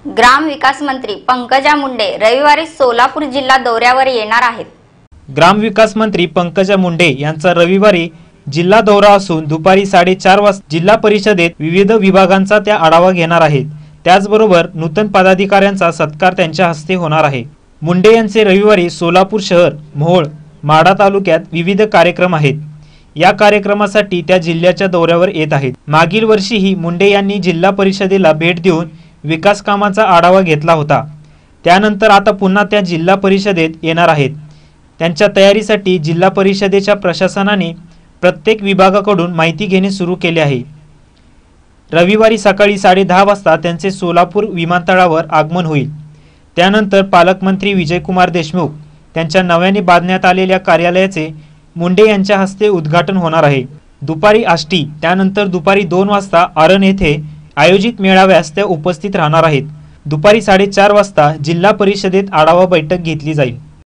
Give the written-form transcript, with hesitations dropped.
ग्राम विकास मंत्री पंकजा मुंडे रविवारी सोलापूर जिल्हा दौऱ्यावर येणार आहेत। ग्राम विकास मंत्री पंकजा मुंडे यांचा रविवारी जिल्हा दौरा असून दुपारी 4:30 वाजता जिल्हा परिषदेत विविध विभागांचा त्या आढावा घेणार आहेत। त्याचबरोबर नूतन पदाधिकाऱ्यांचा सत्कार त्यांच्या हस्ते होणार आहे। मुंडे यांचे रविवारी सोलापूर शहर, मोहोळ, माढा तालुक्यात विविध कार्यक्रम आहेत। या कार्यक्रमासाठी त्या जिल्ह्याच्या दौऱ्यावर येत आहेत। मागील वर्षीही मुंडे यांनी जिल्हा परिषदेला भेट देऊन विकास कामांचा आढावा घेतला होता। त्यानंतर आता पुन्हा त्या जिल्हा परिषदेत येणार आहेत। त्यांच्या तयारीसाठी जिल्हा परिषदेच्या प्रशासनाने प्रत्येक विभागाकडून माहिती घेणे सुरू केले आहे। रविवारी सकाळी 10:30 वाजता त्यांचे सोलापूर विमानतळावर आगमन होईल। त्यानंतर पालकमंत्री विजयकुमार देशमुख त्यांच्या नव्याने बांधण्यात आलेल्या कार्यालयाचे मुंडे यांच्या हस्ते उद्घाटन होणार आहे। दुपारी आष्टी त्यानंतर दुपारी 2 वाजता आरण येथे आयोजित मेळाव्यास त्या उपस्थित राहणार आहेत। दुपारी 4:30 वाजता जिल्हा परिषदेत आढावा बैठक घेतली जाईल।